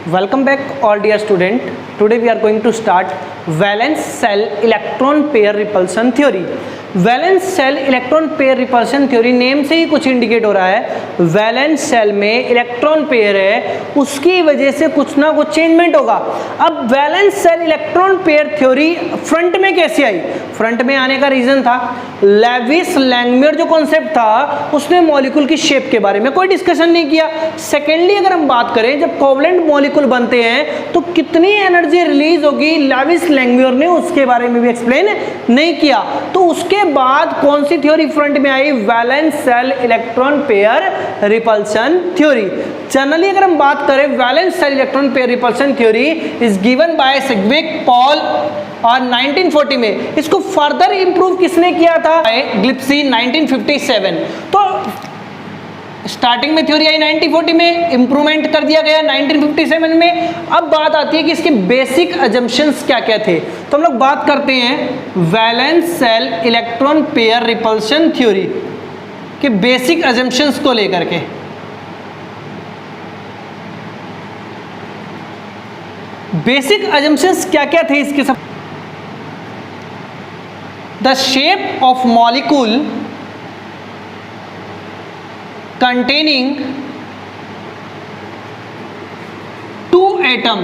Welcome back all dear student. Today we are going to start valence shell electron pair repulsion theory. Valence shell electron pair repulsion theory name से ही कुछ indicate हो रहा है। Valence shell में electron pair है, उसकी वजह से कुछ ना कुछ चेंजमेंट होगा। अब valence shell electron pair theory front में कैसे आई? फ्रंट में आने का रीजन था लेविस लैंगम्यूर जो कॉन्सेप्ट था उसने मॉलिक्यूल की शेप के बारे में कोई डिस्कशन नहीं किया। सेकेंडली अगर हम बात करें, जब कोवलेंट मॉलिक्यूल बनते हैं तो कितनी एनर्जी रिलीज होगी लेविस लैंगम्यूर ने उसके बारे में भी एक्सप्लेन नहीं किया। तो उसके बाद कौन सी थ्योरी फ्रंट में आई? Valence shell electron pair repulsion theory. Generally अगर हम बात करें, valence shell electron pair repulsion theory is given by Sidgwick Powell और 1940 में। इसको फर्दर इंप्रूव किसने किया था? ग्लिप्सी 1957। तो स्टार्टिंग में थ्योरी आई 1940 में, इंप्रूवमेंट कर दिया गया 1957 में। अब बात आती है कि इसके बेसिक अजम्पशंस क्या क्या थे। तो हम लोग बात करते हैं valence shell electron pair repulsion theory के बेसिक अजम्पशंस को लेकर के। बेसिक अजम्पशंस क्या क्या थे इसके सब? The shape of molecule containing two atom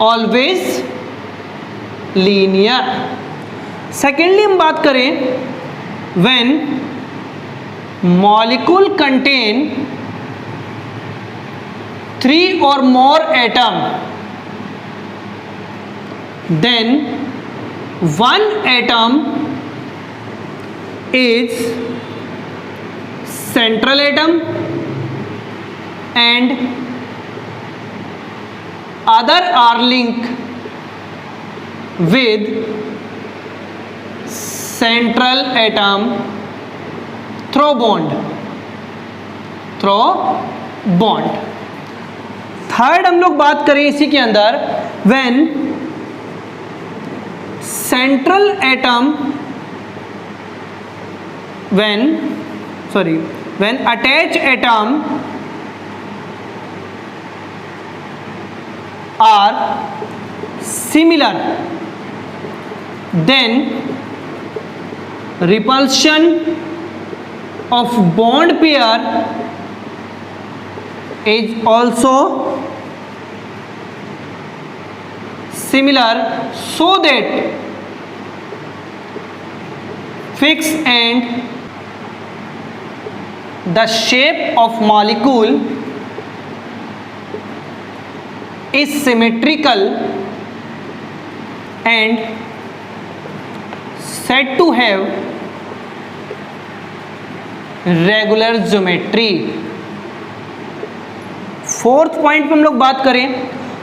always linear. Secondly हम बात करें, when molecule contain three or more atom, then one atom is central atom and other are linked with central atom through bond. Third हम लोग बात करें इसी के अंदर, when central atom when attached atom are similar, then repulsion of bond pair is also similar, so that fix and the shape of molecule is symmetrical and said to have regular geometry. Fourth point पे हम लोग बात करें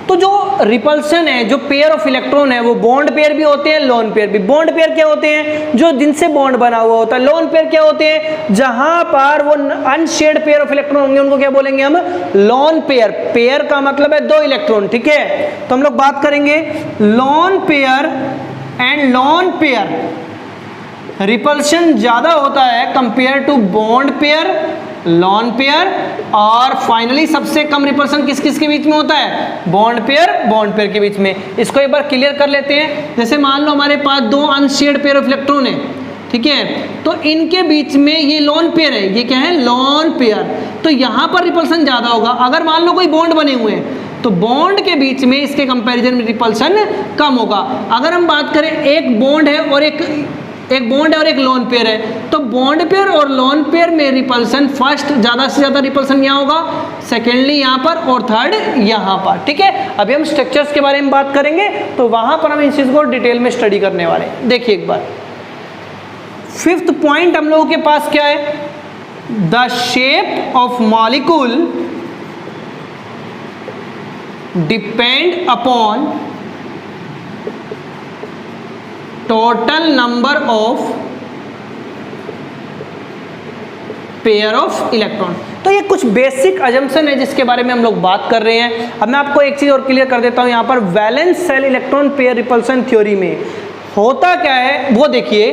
तो जो repulsion है, जो pair of electron है, वो बॉन्ड पेयर भी होते हैं, लोन पेयर भी। बॉन्ड पेयर क्या होते हैं? जो जिनसे बॉन्ड बना हुआ होता है। लोन पेयर क्या होते हैं? जहां पर वो अनशेयर्ड पेयर ऑफ इलेक्ट्रॉन होंगे उनको क्या बोलेंगे हम? Lone pair. पेयर का मतलब है दो इलेक्ट्रॉन, ठीक है। तो हम लोग बात करेंगे lone pair and lone pair repulsion ज्यादा होता है compare to bond pair, lone pair, और फाइनली सबसे कम रिपल्सन किस किस के बीच में होता है? बॉन्ड पेयर के बीच में। इसको एक बार क्लियर कर लेते हैं। जैसे मान लो हमारे पास दो अनशेयर्ड पेयर ऑफ इलेक्ट्रॉन है, ठीक है, तो इनके बीच में ये लोन पेयर है, ये क्या है? Lone pair. तो यहां पर रिपल्सन ज्यादा होगा। अगर मान लो कोई बॉन्ड बने हुए हैं तो बॉन्ड के बीच में इसके कंपैरिजन में रिपल्सन कम होगा। अगर हम बात करें एक बॉन्ड है और एक लोन पेयर है, तो बॉन्ड पेयर और लोन पेयर में रिपल्सन फर्स्ट ज्यादा से ज्यादा रिपल्सन यहाँ होगा, सेकेंडली यहाँ पर, और थर्ड यहाँ पर, ठीक है। अभी हम स्ट्रक्चर्स के बारे में बात करेंगे तो वहां पर हम इस चीज को डिटेल में स्टडी करने वाले हैं। देखिए एक बार, फिफ्थ पॉइंट हम लोगों के पास क्या है? The shape of molecule depend upon total number of pair of electron. तो ये कुछ बेसिक अजम्पशन है जिसके बारे में हम लोग बात कर रहे हैं। अब मैं आपको एक चीज और क्लियर कर देता हूं, यहाँ पर valence shell electron pair repulsion theory में होता क्या है वो देखिए,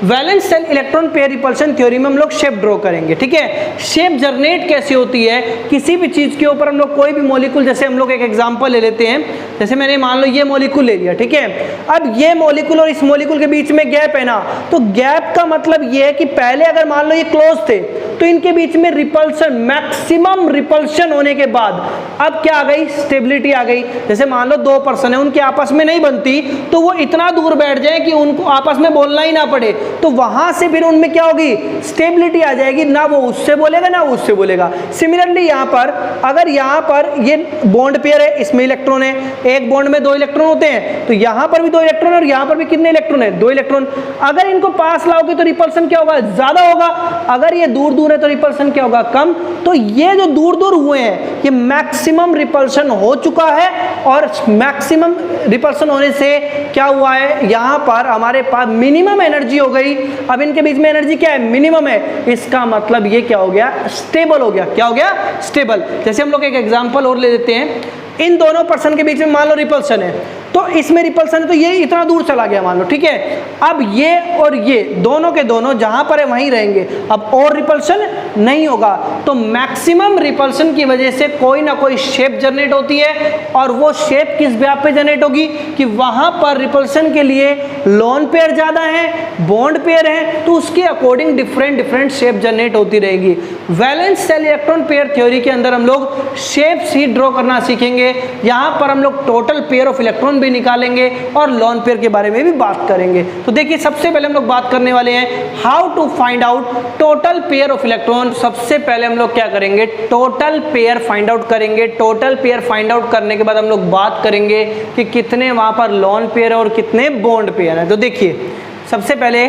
valence shell electron pair repulsion theory में हम लोग शेप ड्रॉ करेंगे, ठीक है। शेप जनरेट कैसे होती है, किसी भी चीज के ऊपर हम लोग कोई भी मॉलिक्यूल, जैसे हम लोग एक एग्जांपल ले लेते हैं, जैसे मैंने मान लो ये मॉलिक्यूल ले लिया, ठीक है। अब ये मॉलिक्यूल और इस मॉलिक्यूल के बीच में गैप है ना, तो गैप का मतलब ये है कि पहले अगर मान लो ये क्लोज थे तो इनके बीच में रिपल्शन, मैक्सिमम रिपल्शन होने के बाद अब क्या आ गई, स्टेबिलिटी आ गई। जैसे मान लो दो पर्सन है, उनके आपस में नहीं बनती तो वो इतना दूर बैठ जाए कि उनको आपस में बोलना ही ना पड़े, तो वहां से फिर उनमें क्या होगी, स्टेबिलिटी आ जाएगी, ना वो उससे बोलेगा ना उससे बोलेगा। सिमिलरली यहाँ पर अगर यहाँ पर ये बॉन्ड पेयर है, इसमें इलेक्ट्रॉन है, एक बॉन्ड में 2 इलेक्ट्रॉन होते हैं, तो यहाँ पर भी 2 इलेक्ट्रॉन और यहाँ पर भी कितने इलेक्ट्रॉन है, 2 इलेक्ट्रॉन। अगर इनको पास लाओगे तो रिपल्सन क्या होगा, ज्यादा होगा। अगर ये दूर दूर है तो रिपल्सन क्या होगा, कम। तो ये जो दूर दूर हुए हैं ये मैक्सिमम रिपल्सन हो चुका है, और मैक्सिमम रिपल्सन होने से क्या हुआ है, यहाँ पर हमारे पास मिनिमम एनर्जी हो गई। अब इनके बीच में एनर्जी क्या है, मिनिमम है, इसका मतलब ये क्या हो गया, स्टेबल हो गया। क्या हो गया, स्टेबल। जैसे हम लोग एक एग्जांपल और ले लेते हैं, इन दोनों पर्सन के बीच में मान लो रिपल्सन है, तो इसमें रिपल्सन है तो ये इतना दूर चला गया मान लो, ठीक है। अब ये और ये दोनों के दोनों जहां पर है वहीं रहेंगे, अब और रिपल्सन नहीं होगा, तो मैक्सिमम रिपल्सन की वजह से कोई ना कोई शेप जनरेट होती है, और वो शेप किस व्याप पे जनरेट होगी कि वहां पर रिपल्सन के लिए लोन पेयर ज्यादा है, बॉन्ड पेयर है, तो उसके according different different shape generate होती रहेगी। Valence shell electron pair theory के अंदर हम लोग शेप्स ही ड्रॉ करना सीखेंगे। यहां पर हम लोग टोटल पेयर ऑफ इलेक्ट्रॉन भी निकालेंगे और लोन पेयर के बारे में भी बात करेंगे। तो देखिए सबसे पहले हम लोग बात करने वाले हैं how to find out total pair of electron. सबसे पहले हम लोग क्या करेंगे, टोटल पेयर फाइंड आउट करेंगे। टोटल पेयर फाइंड आउट करने के बाद हम लोग बात करेंगे कि कितने वहां पर लोन पेयर और कितने बॉन्ड पेयर है। तो देखिए सबसे पहले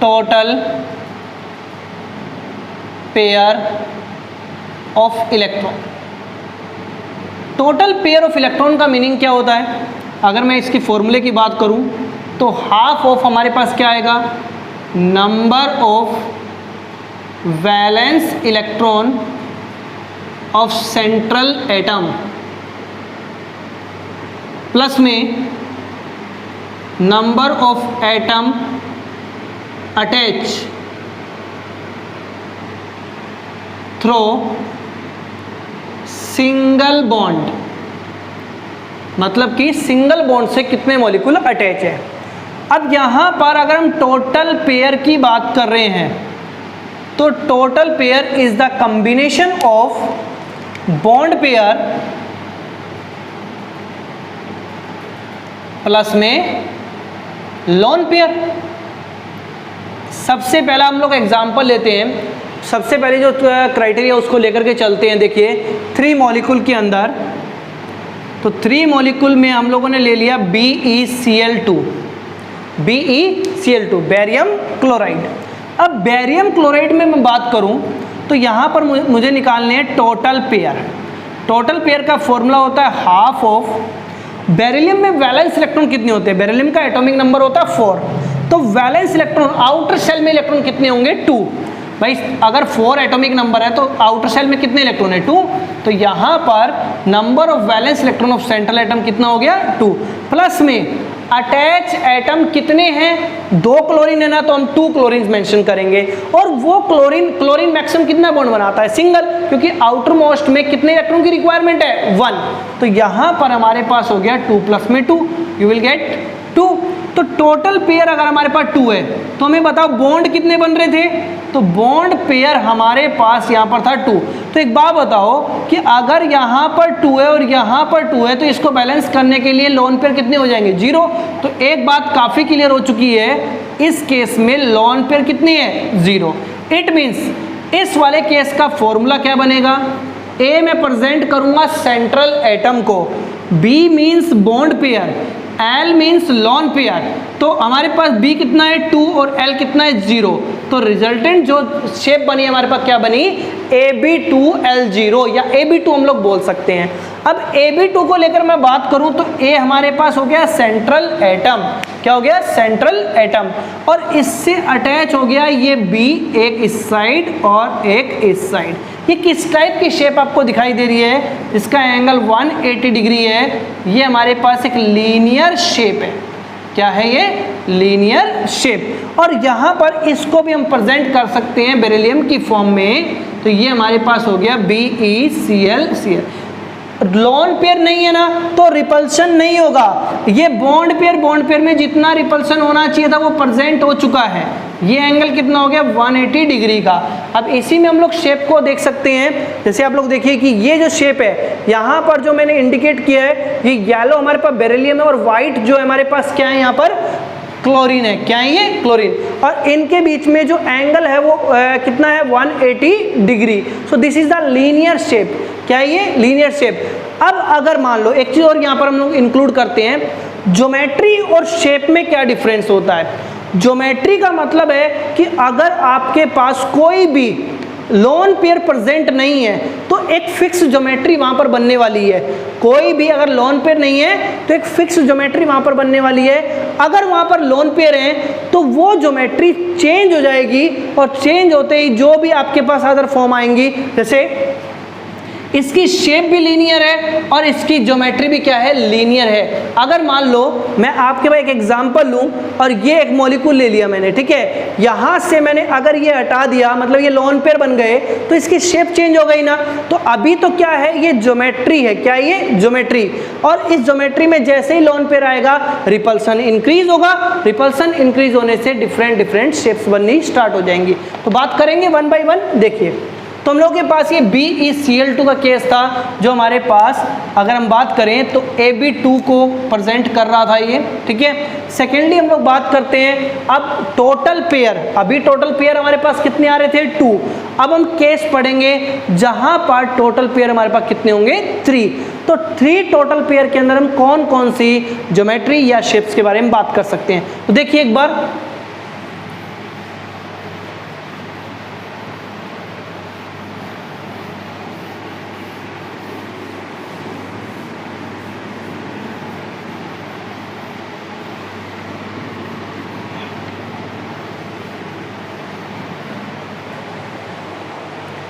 total pair of electron. Total pair of electron का मीनिंग क्या होता है, अगर मैं इसकी फॉर्मूले की बात करूं तो हाफ ऑफ हमारे पास क्या आएगा, number of valence electron of central atom plus में number of atom attach through single bond, मतलब कि सिंगल बॉन्ड से कितने मॉलिक्यूल अटैच है। अब यहां पर अगर हम टोटल पेयर की बात कर रहे हैं तो total pair is the combination of bond pair plus में लोन पेयर। सबसे पहला हम लोग एग्जांपल लेते हैं, सबसे पहले जो क्राइटेरिया उसको लेकर के चलते हैं। देखिए 3 मॉलिक्यूल के अंदर, तो 3 मॉलिक्यूल में हम लोगों ने ले लिया BeCl2, BeCl2 बेरियम क्लोराइड। अब बेरियम क्लोराइड में मैं बात करूं तो यहां पर मुझे निकालने हैं टोटल पेयर। टोटल पेयर का फॉर्मूला होता है हाफ ऑफ बेरिलियम में वैलेंस इलेक्ट्रॉन कितने होते हैं, बेरिलियम का एटॉमिक नंबर होता है 4, तो वैलेंस इलेक्ट्रॉन आउटर सेल में इलेक्ट्रॉन कितने होंगे 2। भाई अगर 4 एटॉमिक नंबर है तो आउटर सेल में कितने इलेक्ट्रॉन है 2, तो यहां पर number of valence electron of central atom कितना हो गया 2, प्लस में अटैच एटम कितने हैं, 2 क्लोरीन है ना, तो हम 2 क्लोरीन मेंशन करेंगे। और वो क्लोरीन मैक्सिमम कितना बॉन्ड बनाता है, सिंगल, क्योंकि आउटर मोस्ट में कितने इलेक्ट्रॉन की रिक्वायरमेंट है 1, तो यहां पर हमारे पास हो गया 2 प्लस में 2, यू विल गेट 2। तो टोटल पेयर अगर हमारे पास 2 है तो हमें बताओ बॉन्ड कितने बन रहे थे, तो बॉन्ड पेयर हमारे पास यहाँ पर था 2। तो एक बात बताओ कि अगर यहाँ पर 2 है और यहाँ पर 2 है तो इसको बैलेंस करने के लिए लोन पेयर कितने हो जाएंगे 0। तो एक बात काफ़ी क्लियर हो चुकी है, इस केस में लोन पेयर कितनी है 0। इट मीन्स इस वाले केस का फॉर्मूला क्या बनेगा, ए में प्रेजेंट करूंगा सेंट्रल एटम को, B means bond pair, L means lone pair, तो हमारे पास B कितना है 2 और L कितना है 0, तो रिजल्टेंट जो शेप बनी हमारे पास क्या बनी AB2L0 या AB2 हम लोग बोल सकते हैं। अब AB2 को लेकर मैं बात करूं तो A हमारे पास हो गया सेंट्रल एटम, क्या हो गया सेंट्रल एटम, और इससे अटैच हो गया ये B, एक इस साइड और एक इस साइड। ये किस टाइप की शेप आपको दिखाई दे रही है, इसका एंगल 180 डिग्री है, ये हमारे पास एक लीनियर शेप है। क्या है ये, लीनियर शेप। और यहाँ पर इसको भी हम प्रेजेंट कर सकते हैं बेरिलियम की फॉर्म में, तो ये हमारे पास हो गया BeCl। लोन पेयर नहीं है ना तो रिपल्शन नहीं होगा। ये बॉन्ड पेयर में जितना रिपल्शन होना चाहिए था वो प्रेजेंट हो चुका है। ये एंगल कितना हो गया, 180 डिग्री का। अब इसी में हम लोग शेप को देख सकते हैं। जैसे आप लोग देखिए कि ये जो शेप है, यहाँ पर जो मैंने इंडिकेट किया है, ये येलो हमारे पास बेरिलियम है और व्हाइट जो हमारे पास क्या है यहाँ पर, क्लोरीन है। क्या है ये, क्लोरीन। और इनके बीच में जो एंगल है वो कितना है, 180 degree. So this is the linear shape. क्या है ये, लीनियर शेप। अब अगर मान लो एक चीज और यहाँ पर हम लोग इंक्लूड करते हैं, ज्योमेट्री और शेप में क्या डिफरेंस होता है। ज्योमेट्री का मतलब है कि अगर आपके पास कोई भी लोन पेयर प्रेजेंट नहीं है तो एक फिक्स ज्योमेट्री वहां पर बनने वाली है। कोई भी अगर लोन पेयर नहीं है तो एक फिक्स ज्योमेट्री वहां पर बनने वाली है। अगर वहां पर लोन पेयर है तो वो ज्योमेट्री चेंज हो जाएगी, और चेंज होते ही जो भी आपके पास अदर फॉर्म आएंगी, जैसे इसकी शेप भी लीनियर है और इसकी ज्योमेट्री भी क्या है, लीनियर है। अगर मान लो मैं आपके पास एक एग्जांपल लूं और ये एक मॉलिक्यूल ले लिया मैंने, ठीक है, यहां से मैंने अगर ये हटा दिया, मतलब ये लोन पेयर बन गए, तो इसकी शेप चेंज हो गई ना। तो अभी तो क्या है, ये ज्योमेट्री है। क्या ये, ज्योमेट्री। और इस ज्योमेट्री में जैसे ही लोन पेयर आएगा रिपल्सन इंक्रीज होगा। रिपल्सन इंक्रीज होने से डिफरेंट शेप्स बननी स्टार्ट हो जाएंगी। तो बात करेंगे वन बाय वन। देखिए, तो हम लोग के पास ये BeCl2 का केस था, जो हमारे पास अगर हम बात करें तो Ab2 को प्रेजेंट कर रहा था ये, ठीक है। सेकेंडली हम लोग बात करते हैं अब टोटल पेयर। अभी टोटल पेयर हमारे पास कितने आ रहे थे, 2। अब हम केस पढ़ेंगे जहां पर टोटल पेयर हमारे पास कितने होंगे, 3। तो 3 टोटल पेयर के अंदर हम कौन कौन सी ज्योमेट्री या शेप्स के बारे में बात कर सकते हैं। तो देखिए एक बार,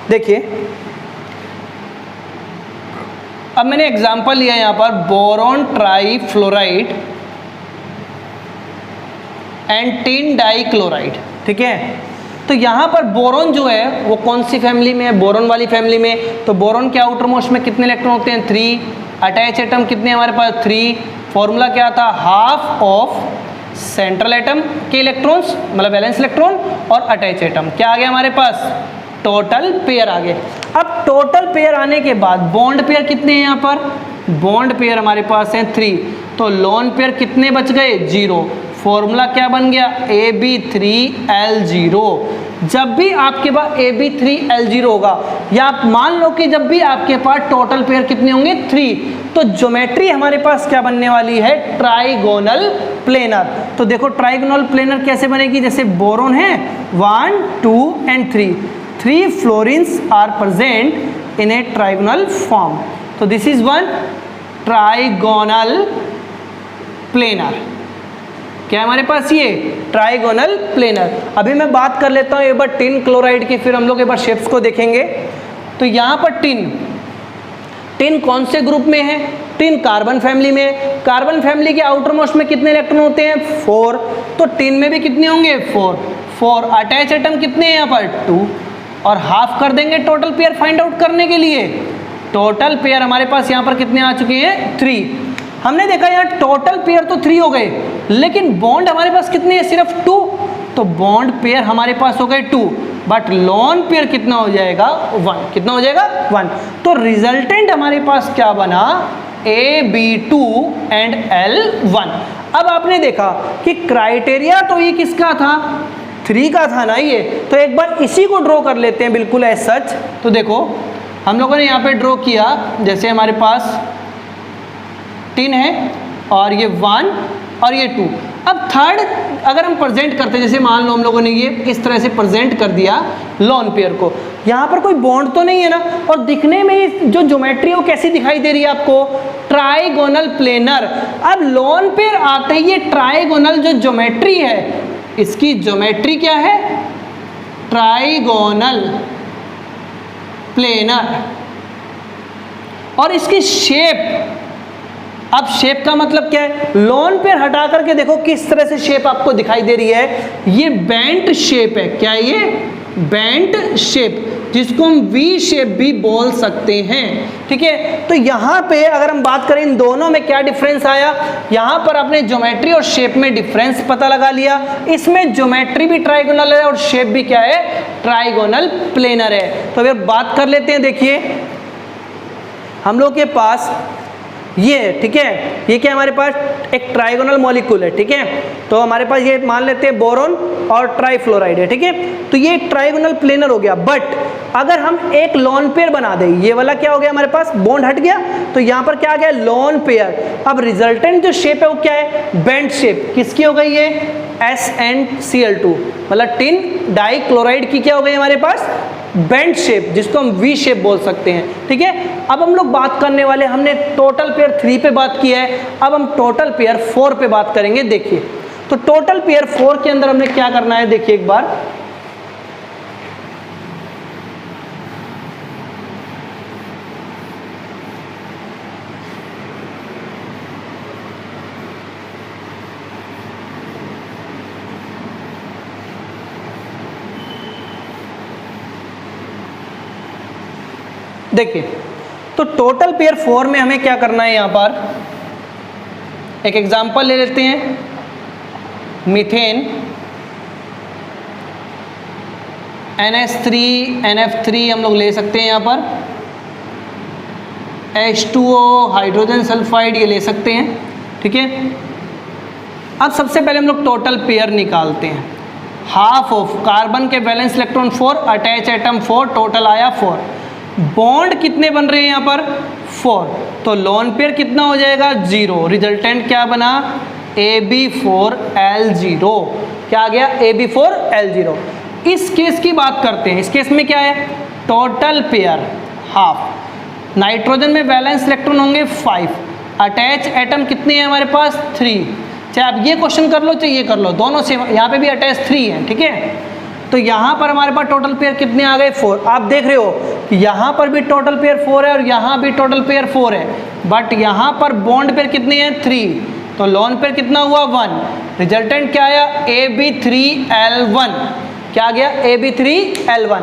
देखिए अब मैंने एग्जांपल लिया यहाँ पर boron trifluoride and tin dichloride, ठीक है। तो यहाँ पर बोरॉन जो है वो कौन सी फैमिली में है, बोरॉन वाली फैमिली में। तो बोरॉन के आउटर मोस्ट में कितने इलेक्ट्रॉन होते हैं, 3। अटैच एटम कितने हमारे पास, 3। फॉर्मूला क्या था, हाफ ऑफ सेंट्रल एटम के इलेक्ट्रॉन्स, मतलब वैलेंस इलेक्ट्रॉन, और अटैच एटम। क्या आ गया हमारे पास, टोटल पेयर आ गए। अब टोटल पेयर आने के बाद बॉन्ड पेयर कितने हैं यहाँ पर, बॉन्ड पेयर हमारे पास हैं 3। तो लोन पेयर कितने बच गए, 0। फॉर्मूला क्या बन गया, Ab3L0। जब भी आपके पास Ab3L0 होगा, या आप मान लो कि जब भी आपके पास टोटल पेयर कितने होंगे, 3, तो ज्योमेट्री हमारे पास क्या बनने वाली है, ट्राइगोनल प्लेनर। तो देखो ट्राइगोनल प्लेनर कैसे बनेगी, जैसे बोरॉन है 1, 2 and 3 fluorines are present in a trigonal form. तो this is one trigonal planar. क्या है हमारे पास, ये ट्राइगोनल प्लेनर। अभी मैं बात कर लेता हूँ एक बार टिन क्लोराइड की, फिर हम लोग एक बार शेप्स को देखेंगे। तो यहाँ पर टिन कौन से ग्रुप में है, टिन कार्बन फैमिली में। कार्बन फैमिली के आउटर मोस्ट में कितने इलेक्ट्रॉन होते हैं, 4। तो टिन में भी कितने होंगे, 4। अटैच एटम कितने हैं यहाँ पर, 2। और हाफ कर देंगे टोटल पेयर फाइंड आउट करने के लिए। टोटल पेयर हमारे पास यहाँ पर कितने आ चुके हैं, 3। हमने देखा यहाँ टोटल पेयर तो 3 हो गए, लेकिन बॉन्ड हमारे पास कितने हैं, सिर्फ 2। तो बॉन्ड पेयर हमारे पास हो गए 2, बट लोन पेयर कितना हो जाएगा, 1। कितना हो जाएगा, 1। तो रिजल्टेंट हमारे पास क्या बना, Ab2 एंड L1। अब आपने देखा कि क्राइटेरिया तो ये किसका था, 3 का था ना ये। तो एक बार इसी को ड्रॉ कर लेते हैं बिल्कुल एज सच। तो देखो हम लोगों ने यहाँ पे ड्रॉ किया, जैसे हमारे पास टिन है और ये 1 और ये 2। अब थर्ड अगर हम प्रेजेंट करते हैं, जैसे मान लो हम लोगों ने ये इस तरह से प्रेजेंट कर दिया लोन पेयर को, यहाँ पर कोई बॉन्ड तो नहीं है ना, और दिखने में जो ज्योमेट्री है वो कैसी दिखाई दे रही है आपको, ट्राइगोनल प्लेनर। अब लोन पेयर आते ही ये ट्राइगोनल जो ज्योमेट्री है, इसकी ज्योमेट्री क्या है, ट्राइगोनल प्लेनर, और इसकी शेप अब शेप का मतलब क्या है, लोन पेयर हटा करके देखो किस तरह से शेप आपको दिखाई दे रही है, ये बेंट शेप है। क्या है ये? बेंट शेप, जिसको हम वी शेप भी बोल सकते हैं। ठीक है, तो यहाँ पे अगर हम बात करें इन दोनों में क्या डिफरेंस आया, यहाँ पर आपने ज्योमेट्री और शेप में डिफरेंस पता लगा लिया। इसमें ज्योमेट्री भी ट्राइगोनल है और शेप भी क्या है, ट्राइगोनल प्लेनर है। तो अगर बात कर लेते हैं, देखिए हम लोग के पास ये, ठीक है, ये क्या हमारे पास एक ट्राइगोनल मॉलिक्यूल है। ठीक है, तो हमारे पास ये मान लेते हैं बोरोन और ट्राइफ्लोराइड है। ठीक है, तो ये एक ट्राइगोनल प्लेनर हो गया। बट अगर हम एक लोन पेयर बना दें, ये वाला क्या हो गया हमारे पास, बॉन्ड हट गया, तो यहाँ पर क्या आ गया, लोन पेयर। अब रिजल्टेंट जो शेप है वो क्या है, बेंट शेप। किसकी हो गई ये, SnCl2, मतलब टिन डाई क्लोराइड की क्या हो गई हमारे पास, बेंट शेप, जिसको हम वी शेप बोल सकते हैं। ठीक है, अब हम लोग बात करने वाले, हमने टोटल पेयर 3 पे बात किया है, अब हम टोटल पेयर 4 पे बात करेंगे। देखिए, तो टोटल पेयर 4 के अंदर हमने क्या करना है, देखिए एक बार, देखिए तो टोटल पेयर 4 में हमें क्या करना है, यहां पर एक एग्जांपल ले लेते हैं, मीथेन NH3 NF3 हम लोग ले सकते हैं, यहां पर H2O हाइड्रोजन सल्फाइड ये ले सकते हैं। ठीक है, अब सबसे पहले हम लोग टोटल पेयर निकालते हैं। हाफ ऑफ कार्बन के valence electron 4, attach atom 4, total आया 4। बॉन्ड कितने बन रहे हैं यहाँ पर, 4, तो लोन पेयर कितना हो जाएगा, 0। रिजल्टेंट क्या बना, AB4L0। क्या आ गया, AB4L0। इस केस की बात करते हैं, इस केस में क्या है, टोटल पेयर हाफ, नाइट्रोजन में वैलेंस इलेक्ट्रॉन होंगे 5, अटैच एटम कितने हैं हमारे पास, 3। चाहे आप ये क्वेश्चन कर लो चाहे ये कर लो, दोनों से, यहाँ पे भी अटैच 3 है। ठीक है, तो यहाँ पर हमारे पास टोटल पेयर कितने आ गए, 4। आप देख रहे हो कि यहाँ पर भी टोटल पेयर 4 है और यहाँ भी टोटल पेयर 4 है, बट यहाँ पर बॉन्ड पेयर कितने हैं, 3, तो लोन पेयर कितना हुआ, 1। रिजल्टेंट क्या आया, AB3L1। क्या आ गया, AB3L1।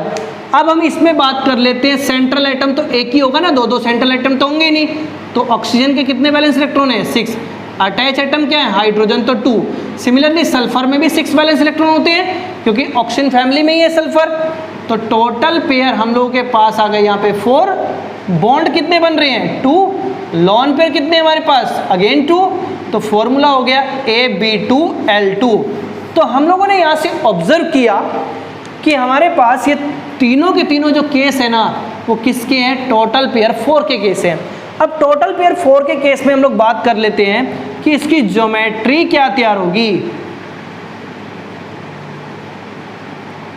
अब हम इसमें बात कर लेते हैं, सेंट्रल एटम तो एक ही होगा ना, दो सेंट्रल एटम तो होंगे नहीं, तो ऑक्सीजन के कितने वैलेंस इलेक्ट्रॉन है, 6। अटैच एटम क्या है, हाइड्रोजन तो 2। सिमिलरली सल्फर में भी 6 वैलेंस इलेक्ट्रॉन होते हैं, क्योंकि ऑक्सीजन फैमिली में ही है सल्फर। तो टोटल पेयर हम लोगों के पास आ गए यहाँ पे 4, बॉन्ड कितने बन रहे हैं, 2, लोन पेयर कितने हमारे पास, अगेन 2, तो फॉर्मूला हो गया AB2L2। तो हम लोगों ने यहाँ से ऑब्जर्व किया कि हमारे पास ये तीनों के तीनों जो केस है ना, वो किसके हैं, टोटल पेयर 4 के केस हैं। अब टोटल पेयर 4 के केस में हम लोग बात कर लेते हैं कि इसकी ज्योमेट्री क्या तैयार होगी,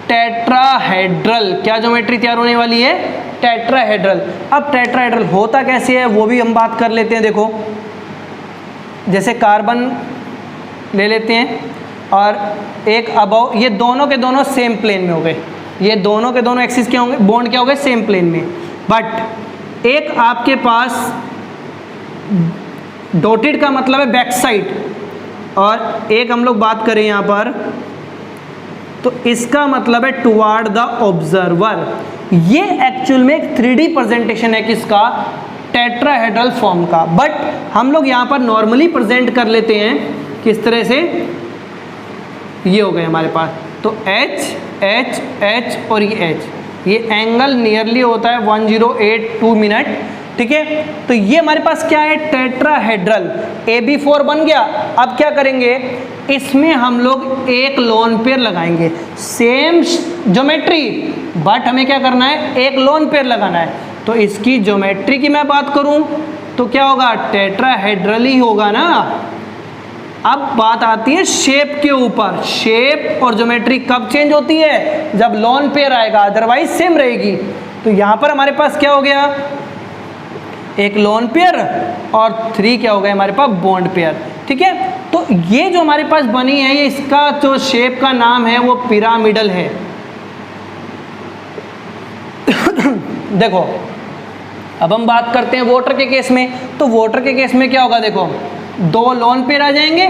टेट्राहेड्रल। क्या ज्योमेट्री तैयार होने वाली है, टेट्राहेड्रल। अब टेट्राहेड्रल होता कैसे है वो भी हम बात कर लेते हैं। देखो, जैसे कार्बन ले लेते हैं और एक अबव, ये दोनों के दोनों सेम प्लेन में हो गए, ये दोनों के दोनों एक्सिस क्या होंगे, बॉन्ड क्या हो गए, सेम प्लेन में। बट एक आपके पास डॉटेड का मतलब है बैक साइड, और एक हम लोग बात करें यहाँ पर तो इसका मतलब है टुवार्ड द ऑब्जर्वर। ये एक्चुअल में एक 3D प्रेजेंटेशन है किसका, टेट्राहेड्रल फॉर्म का। बट हम लोग यहाँ पर नॉर्मली प्रेजेंट कर लेते हैं किस तरह से, ये हो गए हमारे पास, तो H H H और ये H, ये एंगल नियरली होता है 1082 मिनट। ठीक है, तो ये हमारे पास क्या है, टेट्राहेड्रल। AB4 बन गया। अब क्या करेंगे, इसमें हम लोग एक लोन पेयर लगाएंगे, सेम ज्योमेट्री, बट हमें क्या करना है, एक लोन पेयर लगाना है। तो इसकी ज्योमेट्री की मैं बात करूं तो क्या होगा, टेट्राहेड्रल ही होगा ना। अब बात आती है शेप के ऊपर। शेप और ज्योमेट्री कब चेंज होती है, जब लोन पेयर आएगा, अदरवाइज सेम रहेगी। तो यहाँ पर हमारे पास क्या हो गया, एक लोन पेयर और 3 क्या हो गए हमारे पास, बॉन्ड पेयर। ठीक है, तो ये जो हमारे पास बनी है, ये इसका जो शेप का नाम है वो पिरामिडल है। देखो अब हम बात करते हैं वाटर के केस में। तो वाटर के केस में क्या होगा, देखो 2 लोन पेयर आ जाएंगे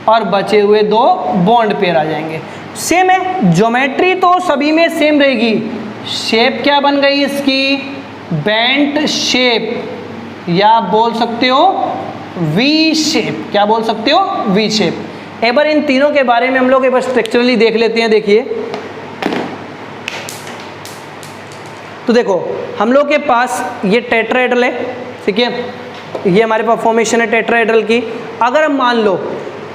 और बचे हुए 2 बॉन्ड पेयर आ जाएंगे। सेम है, ज्योमेट्री तो सभी में सेम रहेगी। शेप क्या बन गई इसकी, बेंट शेप, या बोल सकते हो वी शेप। क्या बोल सकते हो, वी शेप। एक बार इन तीनों के बारे में हम लोग एक बार स्ट्रक्चरली देख लेते हैं। देखिए, तो देखो हम लोग के पास ये टेट्राहेड्रल है, ठीक है, ये हमारे पास फॉर्मेशन है टेट्राहेड्रल की। अगर हम मान लो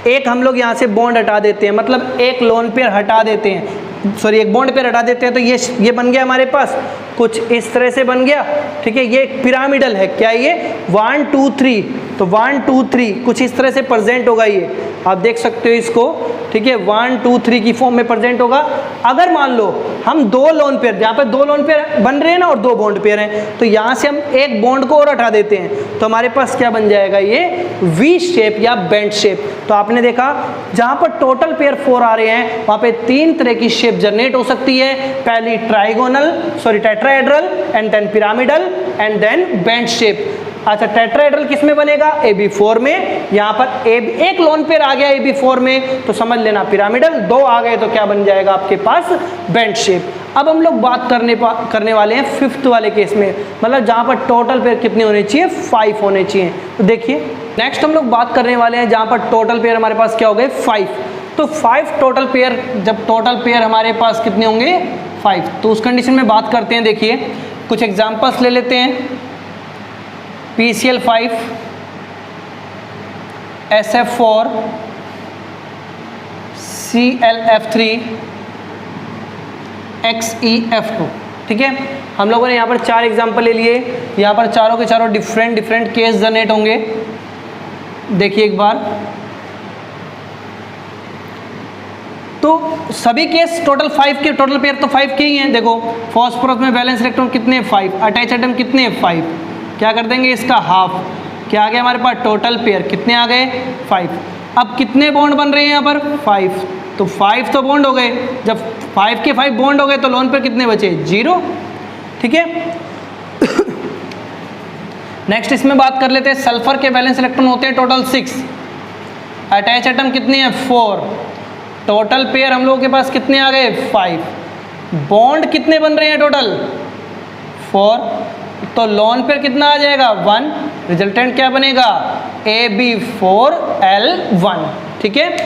एक हम लोग यहाँ से बॉन्ड हटा देते हैं, मतलब एक लोन पेयर हटा देते हैं, सॉरी एक बॉन्ड पेयर हटा देते हैं, तो ये बन गया हमारे पास कुछ इस तरह से बन गया, ठीक है। ये एक पिरामिडल है, क्या ये 1 2 3, तो 1 2 3 कुछ इस तरह से प्रेजेंट होगा। ये आप देख सकते हो इसको, ठीक है, 1 2 3 की फॉर्म में प्रेजेंट होगा। अगर मान लो हम 2 लोन पेयर, जहाँ पे 2 लोन पेयर बन रहे हैं ना और 2 बॉन्ड पेयर हैं, तो यहाँ से हम एक बॉन्ड को और हटा देते हैं, तो हमारे पास क्या बन जाएगा, ये वी शेप या बेंट शेप। तो आपने देखा जहाँ पर टोटल पेयर 4 आ रहे हैं, वहाँ पे 3 तरह की शेप जनरेट हो सकती है। पहली trigonal, sorry tetrahedral, and then pyramidal, and then bent shape. अच्छा, टेट्राहेड्रल किस में बनेगा, AB4 में। यहाँ पर एक लोन पेयर आ गया AB4 में, तो समझ लेना पिरामिडल। 2 आ गए तो क्या बन जाएगा आपके पास, बेंट शेप। अब हम लोग बात करने वाले हैं 5th वाले केस में, मतलब जहाँ पर टोटल पेयर कितने होने चाहिए, 5 होने चाहिए। तो देखिए नेक्स्ट हम लोग बात करने वाले हैं जहाँ पर टोटल पेयर हमारे पास क्या हो गए, 5। तो 5 टोटल पेयर, जब टोटल पेयर हमारे पास कितने होंगे, 5, तो उस कंडीशन में बात करते हैं। देखिए कुछ एग्जाम्पल्स ले लेते हैं। PCl5, SF4, ClF3, XeF2, ठीक है। हम लोगों ने यहाँ पर 4 एग्जाम्पल ले लिए। यहाँ पर चारों के चारों डिफरेंट केस जनरेट होंगे। देखिए एक बार, तो सभी केस टोटल 5 के, टोटल पेयर तो 5 के ही हैं। देखो फॉस्फोरस में वैलेंस इलेक्ट्रॉन कितने, 5, अटैच एटम कितने, 5, क्या कर देंगे इसका हाफ, क्या आ गया हमारे पास, टोटल पेयर कितने आ गए, 5। अब कितने बॉन्ड बन रहे हैं यहाँ पर, 5, तो 5 तो बॉन्ड हो गए। जब 5 के 5 बॉन्ड हो गए तो लोन पेयर कितने बचे, 0, ठीक है। नेक्स्ट इसमें बात कर लेते हैं, सल्फर के वैलेंस इलेक्ट्रॉन होते हैं टोटल 6, अटैच एटम कितने हैं, 4, टोटल पेयर हम लोगों के पास कितने आ गए, 5, बॉन्ड कितने बन रहे हैं टोटल, 4, तो लोन पेयर कितना आ जाएगा, 1, रिजल्टेंट क्या बनेगा, AB4L1, ठीक है।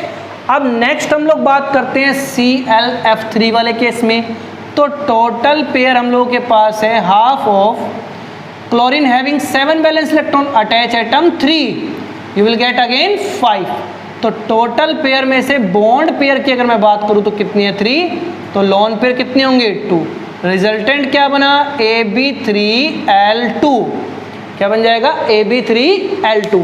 अब नेक्स्ट हम लोग बात करते हैं ClF3 वाले केस में। तो टोटल पेयर हम लोगों के पास है half of chlorine having 7 valence electron, attach atom 3, you will get again 5। तो टोटल पेयर में से बॉन्ड पेयर की अगर मैं बात करूं तो कितनी है, 3, तो लोन पेयर कितने होंगे, 2, रिजल्टेंट क्या बना, AB3L2, क्या बन जाएगा, AB3L2।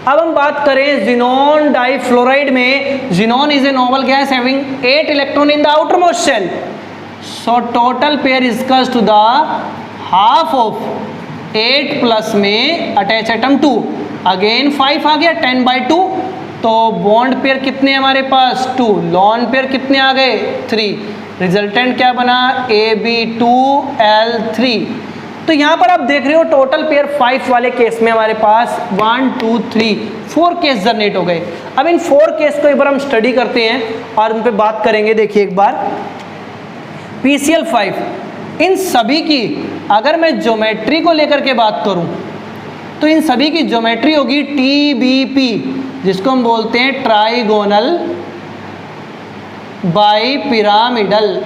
अब हम बात करें जिनोन डाइफ्लोराइड में। Xenon is a noble gas having 8 electron in the outermost shell, so total pair is equals to the half of 8 plus में अटैच एटम 2, अगेन 5 आ गया, 10/2, तो बॉन्ड पेयर कितने हमारे पास, 2, लोन पेयर कितने आ गए, 3, resultant क्या बना, AB2L3। तो यहाँ पर आप देख रहे हो टोटल पेयर 5 वाले केस में हमारे पास 1 2 3 4 केस जनरेट हो गए। अब इन 4 केस को एक बार हम स्टडी करते हैं और उन पे बात करेंगे। देखिए एक बार PCl5, इन सभी की अगर मैं ज्योमेट्री को लेकर के बात करूं तो इन सभी की ज्योमेट्री होगी TBP, जिसको हम बोलते हैं ट्राइगोनल बाईपिरामिडल,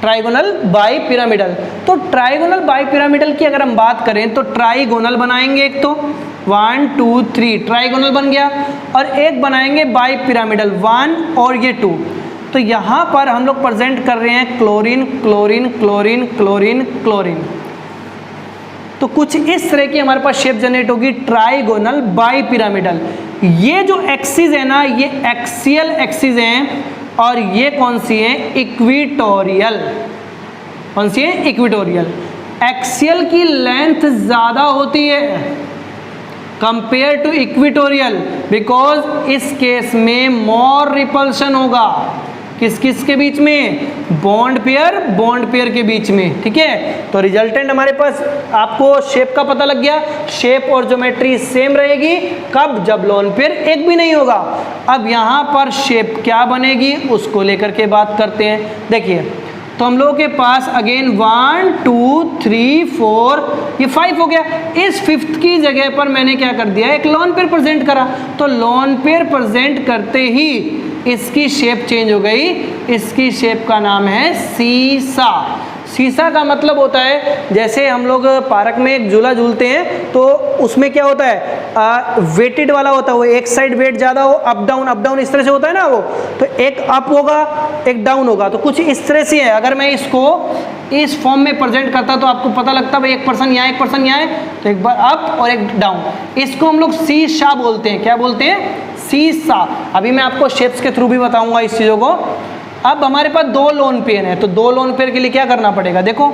ट्राइगोनल बाईपिरामिडल। तो ट्राइगोनल बाईपिरामिडल की अगर हम बात करें तो ट्राइगोनल बनाएंगे, एक तो 1 2 3 ट्राइगोनल बन गया, और एक बनाएंगे बाईपिरामिडल 1 और ये 2। तो यहाँ पर हम लोग प्रेजेंट कर रहे हैं chlorine chlorine chlorine chlorine chlorine. तो कुछ इस तरह की हमारे पास शेप जनरेट होगी ट्राइगोनल बाईपिरामिडल। ये जो एक्सिस है ना, ये एक्सियल एक्सिस हैं, और ये कौन सी है, इक्विटोरियल। कौन सी है, इक्विटोरियल। एक्सियल की लेंथ ज़्यादा होती है कंपेयर टू इक्विटोरियल, बिकॉज इस केस में मोर रिपल्शन होगा। किस किस के बीच में, बॉन्ड पेयर के बीच में, ठीक है। तो रिजल्टेंट हमारे पास, आपको शेप का पता लग गया, शेप और ज्योमेट्री सेम रहेगी, कब, जब लोन पेयर एक भी नहीं होगा। अब यहाँ पर शेप क्या बनेगी उसको लेकर के बात करते हैं। देखिए तो हम लोगों के पास अगेन 1 2 3 4 ये 5 हो गया। इस फिफ्थ की जगह पर मैंने क्या कर दिया, एक लोन पेयर प्रेजेंट करा। तो लोन पेयर प्रेजेंट करते ही इसकी शेप चेंज हो गई, इसकी शेप का नाम है सीसा। सीसा का मतलब होता है, जैसे हम लोग पार्क में एक झूला झूलते हैं तो उसमें क्या होता है, वेटेड वाला होता है, वो एक साइड वेट ज़्यादा हो, अप डाउन इस तरह से होता है ना, वो तो एक अप होगा एक डाउन होगा, तो कुछ इस तरह से है। अगर मैं इसको इस फॉर्म में प्रेजेंट करता तो आपको पता लगता भाई एक पर्सन यहाँ एक पर्सन यहाँ है, तो एक बार अप और एक डाउन। इसको हम लोग सीसा बोलते हैं। क्या बोलते हैं, सीसा। अभी मैं आपको शेप्स के थ्रू भी बताऊंगा इस चीज़ों को। अब हमारे पास दो लोन पेयर है, तो दो लोन पेयर के लिए क्या करना पड़ेगा, देखो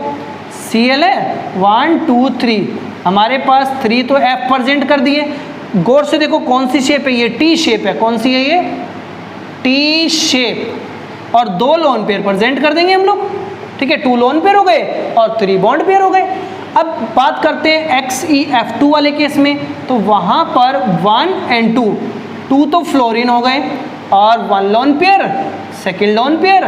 CL है 1 2 3, हमारे पास 3 तो F प्रेजेंट कर दिए। गौर से देखो कौन सी शेप है, ये टी शेप है। कौन सी है ये, टी शेप। और दो लोन पेयर प्रेजेंट कर देंगे हम लोग, ठीक है। 2 लोन पेयर हो गए और 3 बॉन्ड पेयर हो गए। अब बात करते हैं XEF2 वाले केस में, तो वहाँ पर 1 and 2 तो फ्लोरीन हो गए और 1 lone pair, second loan pair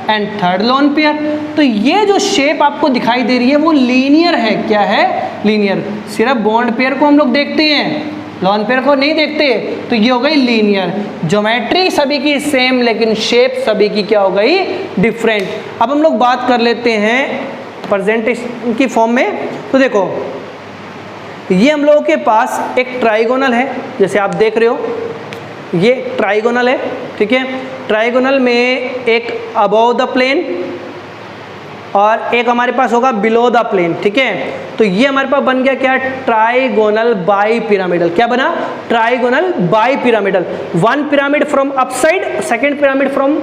and third lone pair. तो ये जो शेप आपको दिखाई दे रही है वो लीनियर है। क्या है, लीनियर। सिर्फ बॉन्ड पेयर को हम लोग देखते हैं, लोन पेयर को नहीं देखते, तो ये हो गई लीनियर। ज्योमेट्री सभी की सेम लेकिन शेप सभी की क्या हो गई, डिफरेंट। अब हम लोग बात कर लेते हैं प्रेजेंटेशन की फॉर्म में। तो देखो ये हम लोगों के पास एक ट्राइगोनल है, जैसे आप देख रहे हो ये ट्राइगोनल है, ठीक है। ट्राइगोनल में एक अबव द प्लेन और एक हमारे पास होगा बिलो द प्लेन, ठीक है। तो ये हमारे पास बन गया क्या, ट्राइगोनल बाई पिरामिडल। क्या बना, trigonal bi pyramidal. 1 pyramid from up side, second pyramid from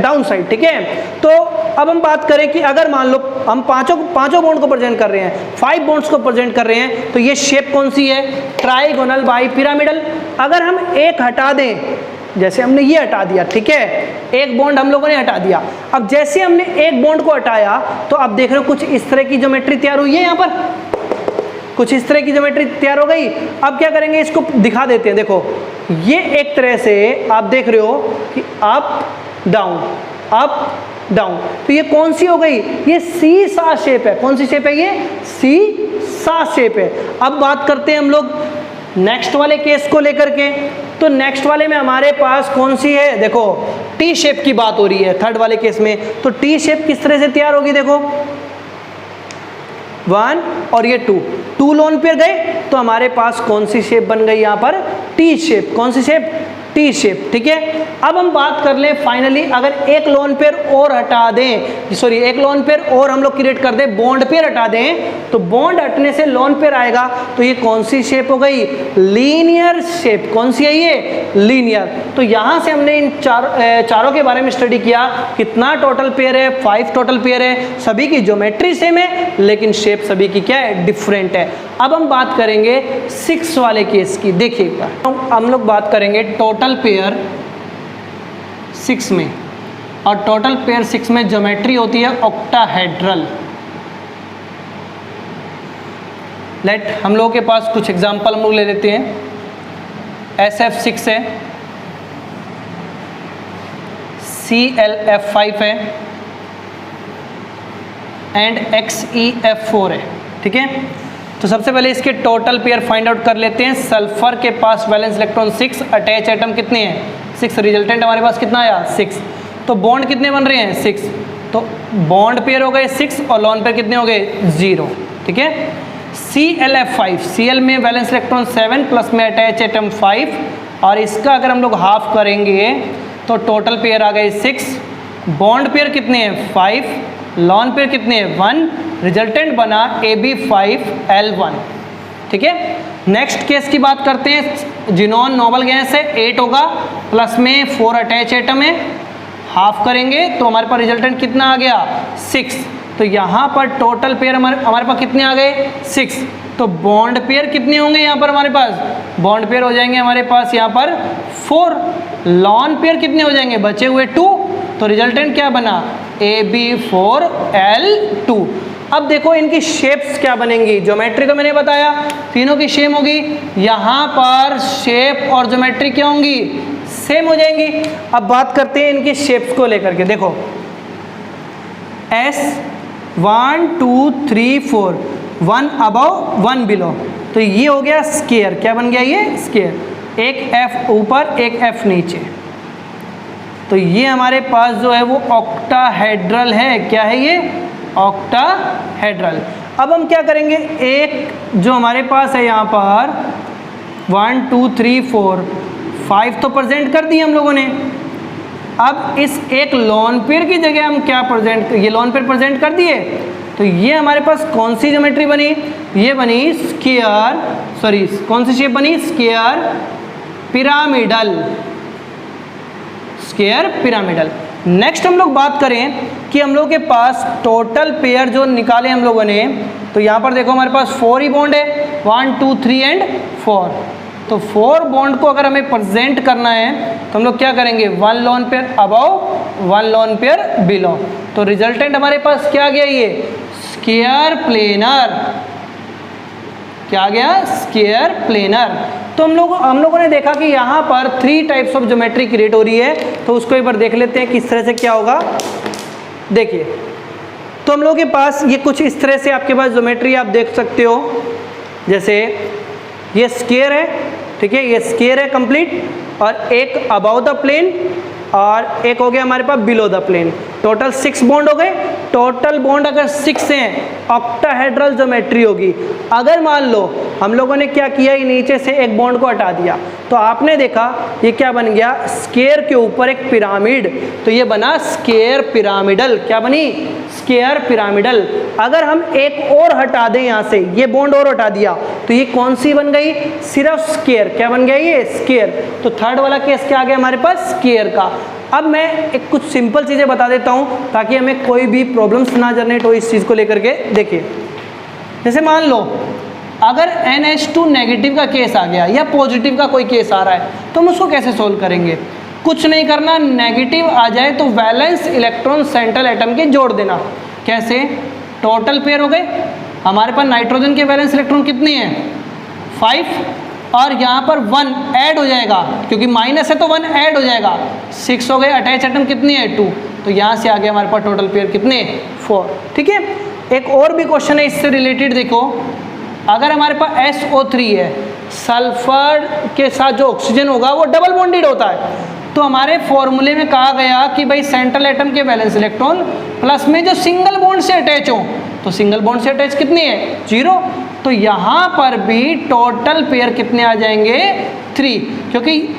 down side, ठीक है। तो अब हम बात करें कि अगर मान लो हम पांचों बॉन्ड को प्रेजेंट कर रहे हैं, 5 बॉन्ड्स को प्रेजेंट कर रहे हैं, तो ये शेप कौन सी है, ट्राइगोनल बाई पिरामिडल। अगर हम एक हटा दें, जैसे हमने ये हटा दिया, ठीक है, एक बॉन्ड हम लोगों ने हटा दिया। अब जैसे हमने एक बॉन्ड को हटाया तो आप देख रहे हो कुछ इस तरह की ज्योमेट्री तैयार हुई है, यहाँ पर कुछ इस तरह की ज्योमेट्री तैयार हो गई। अब क्या करेंगे, इसको दिखा देते हैं। देखो ये एक तरह से आप देख रहे हो कि अप डाउन, तो ये कौन सी हो गई, ये सीसा शेप है। कौन सी शेप है, ये सीसा शेप है। अब बात करते हैं हम लोग नेक्स्ट वाले केस को लेकर के। तो नेक्स्ट वाले में हमारे पास कौन सी है, देखो टी शेप की बात हो रही है थर्ड वाले केस में। तो टी शेप किस तरह से तैयार होगी, देखो 1 और ये 2 लोन पेयर गए, तो हमारे पास कौन सी शेप बन गई यहाँ पर, टी शेप। कौन सी शेप, टी शेप, ठीक है। अब हम बात कर लें फाइनली, अगर एक लोन पेयर और हटा दें, सॉरी एक लोन पेयर और हम लोग क्रिएट कर दें, बॉन्ड पेयर हटा दें, तो बॉन्ड हटने से लोन पेयर आएगा। तो ये कौन सी शेप हो गई, लीनियर शेप। कौन सी है ये, लीनियर। तो यहाँ से हमने इन चारों के बारे में स्टडी किया। कितना टोटल पेयर है, 5 टोटल पेयर है। सभी की ज्योमेट्री सेम है लेकिन शेप सभी की क्या है, डिफरेंट है। अब हम बात करेंगे 6 वाले केस की। देखिएगा हम लोग बात करेंगे टोटल पेयर 6 में, और टोटल पेयर 6 में ज्योमेट्री होती है ऑक्टाहेड्रल। हम लोगों के पास कुछ एग्जांपल हम लोग ले लेते हैं। SF6 है, CLF5 है एंड XEF4 है, ठीक है। तो सबसे पहले इसके टोटल पेयर फाइंड आउट कर लेते हैं। सल्फर के पास वैलेंस इलेक्ट्रॉन 6, अटैच एटम कितने हैं, 6, रिजल्टेंट हमारे पास कितना आया, 6। तो बॉन्ड कितने बन रहे हैं, 6। तो बॉन्ड पेयर हो गए 6 और लोन पेयर कितने हो गए, 0, ठीक है। CLF5, Cl में वैलेंस इलेक्ट्रॉन 7 प्लस में अटैच एटम 5, और इसका अगर हम लोग हाफ करेंगे तो टोटल पेयर आ गए 6, बॉन्ड पेयर कितने हैं 5, लोन पेयर कितने हैं 1, रिजल्टेंट बना AB5L1, ठीक है। नेक्स्ट केस की बात करते हैं। जिनोन नोबल गैस है, 8 होगा, प्लस में 4 अटैच एटम है, हाफ करेंगे तो हमारे पास रिजल्टेंट कितना आ गया, 6। तो यहाँ पर टोटल पेयर हमारे पास कितने आ गए, 6। तो बॉन्ड पेयर कितने होंगे यहाँ पर हमारे पास, बॉन्ड पेयर हो जाएंगे हमारे पास यहाँ पर 4, लॉन पेयर कितने हो जाएंगे, बचे हुए 2, तो रिजल्टेंट क्या बना Ab4L2। अब देखो इनकी शेप्स क्या बनेंगी, ज्योमेट्री तो मैंने बताया तीनों की सेम होगी, यहाँ पर शेप और ज्योमेट्री क्या होंगी, सेम हो जाएंगी। अब बात करते हैं इनकी शेप्स को लेकर के। देखो S 1 2 3 4, 1 अबव 1 बिलो, तो ये हो गया स्क्वायर। क्या बन गया ये स्क्वायर, एक F ऊपर एक F नीचे, तो ये हमारे पास जो है वो ऑक्टाहेड्रल है। क्या है ये, ऑक्टाहेड्रल। अब हम क्या करेंगे, एक जो हमारे पास है यहाँ पर 1 2 3 4 5 तो प्रेजेंट कर दिए हम लोगों ने। अब इस एक लोन पेयर की जगह हम क्या प्रेजेंट, ये लोन पेयर प्रेजेंट कर दिए, तो ये हमारे पास कौन सी ज्योमेट्री बनी, ये बनी स्क्वायर, सॉरी कौन सी शेप बनी, square pyramidal, square pyramidal. Next हम लोग बात करें कि हम लोग के पास टोटल पेयर जो निकाले हम लोगों ने, तो यहाँ पर देखो हमारे पास 4 ही बॉन्ड है, 1 2 3 एंड 4। तो 4 बॉन्ड को अगर हमें प्रेजेंट करना है तो हम लोग क्या करेंगे, 1 lone pair above 1 lone pair below, तो रिजल्टेंट हमारे पास क्या गया, ये स्क्वायर प्लेनर। क्या गया, स्क्वायर प्लेनर। तो हम लोगों ने देखा कि यहाँ पर 3 टाइप्स ऑफ ज्योमेट्री क्रिएट हो रही है, तो उसको एक बार देख लेते हैं किस तरह से क्या होगा। देखिए तो हम लोगों के पास ये कुछ इस तरह से आपके पास ज्योमेट्री आप देख सकते हो, जैसे ये स्क्वायर है, ठीक है, ये स्क्वायर है कंप्लीट, और एक अबाउ द प्लेन और एक हो गया हमारे पास below the plane. Total 6 bond हो गए। टोटल बॉन्ड अगर 6 हैं, ऑक्टाहेड्रल ज्योमेट्री होगी। अगर मान लो हम लोगों ने क्या किया, ये नीचे से एक बॉन्ड को हटा दिया, तो आपने देखा ये क्या बन गया, स्क्वायर के ऊपर एक पिरामिड, तो ये बना स्क्वायर पिरामिडल। क्या बनी, स्क्वायर पिरामिडल। अगर हम एक और हटा दें यहाँ से, ये बॉन्ड और हटा दिया, तो ये कौन सी बन गई, सिर्फ स्क्वायर। क्या बन गया, ये स्क्वायर। तो थर्ड वाला केस क्या आ गया हमारे पास, स्क्वायर का। अब मैं एक कुछ सिंपल चीज़ें बता देता हूँ ताकि हमें कोई भी प्रॉब्लम्स ना जनरेट हो इस चीज़ को लेकर के। देखिए जैसे मान लो अगर NH2 नेगेटिव का केस आ गया या पॉजिटिव का कोई केस आ रहा है, तो हम उसको कैसे सोल्व करेंगे। कुछ नहीं करना, नेगेटिव आ जाए तो वैलेंस इलेक्ट्रॉन सेंट्रल एटम के जोड़ देना। कैसे, टोटल पेयर हो गए, हमारे पास नाइट्रोजन के वैलेंस इलेक्ट्रॉन कितनी है, 5, और यहाँ पर 1 ऐड हो जाएगा, क्योंकि माइनस है तो 1 ऐड हो जाएगा, 6 हो गए। अटैच एटम कितनी है, 2, तो यहाँ से आगे हमारे पास टोटल पेयर कितने, 4। ठीक है, एक और भी क्वेश्चन है इससे रिलेटेड। देखो अगर हमारे पास SO3 है, सल्फर के साथ जो ऑक्सीजन होगा वो डबल बॉन्डेड होता है, तो हमारे फॉर्मूले में कहा गया कि भाई सेंट्रल एटम के वैलेंस इलेक्ट्रॉन प्लस में जो सिंगल बॉन्ड से अटैच हो, तो सिंगल बॉन्ड से अटैच कितनी है, 0। तो यहाँ पर भी टोटल पेयर कितने आ जाएंगे, 3, क्योंकि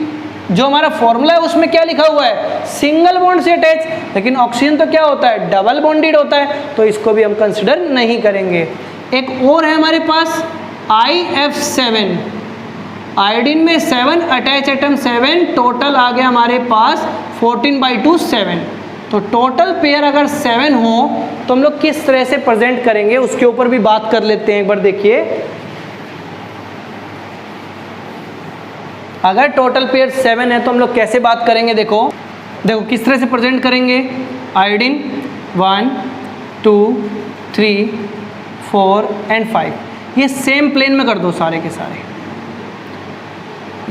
जो हमारा फॉर्मूला है उसमें क्या लिखा हुआ है, सिंगल बॉन्ड से अटैच, लेकिन ऑक्सीजन तो क्या होता है, डबल बॉन्डेड होता है, तो इसको भी हम कंसिडर नहीं करेंगे। एक और है हमारे पास IF7, आयोडीन में 7, अटैच एटम 7, टोटल आ गया हमारे पास 14/2 7। तो टोटल पेयर अगर 7 हो तो हम लोग किस तरह से प्रेजेंट करेंगे उसके ऊपर भी बात कर लेते हैं एक बार। देखिए अगर टोटल पेयर 7 है तो हम लोग कैसे बात करेंगे, देखो किस तरह से प्रेजेंट करेंगे। आयोडीन 1 2 3 4 एंड 5, ये सेम प्लेन में कर दो सारे के सारे,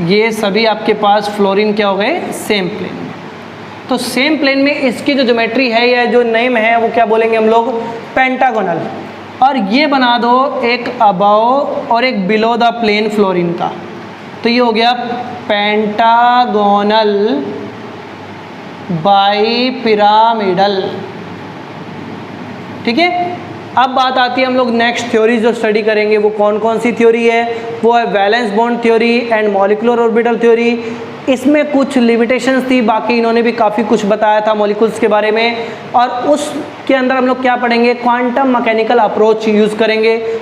ये सभी आपके पास फ्लोरीन क्या हो गए, सेम प्लेन में। तो सेम प्लेन में इसकी जो ज्योमेट्री है या जो नेम है वो क्या बोलेंगे हम लोग, पेंटागोनल। और ये बना दो एक अबव और एक बिलो द प्लेन फ्लोरीन का, तो ये हो गया पेंटागोनल बाई पिरामिडल। ठीक है, अब बात आती है हम लोग नेक्स्ट थ्योरी जो स्टडी करेंगे वो कौन कौन सी थ्योरी है, वो है valence bond theory and molecular orbital theory. इसमें कुछ लिमिटेशंस थी, बाकी इन्होंने भी काफ़ी कुछ बताया था मॉलिक्यूल्स के बारे में, और उसके अंदर हम लोग क्या पढ़ेंगे, क्वांटम मैकेनिकल अप्रोच यूज़ करेंगे।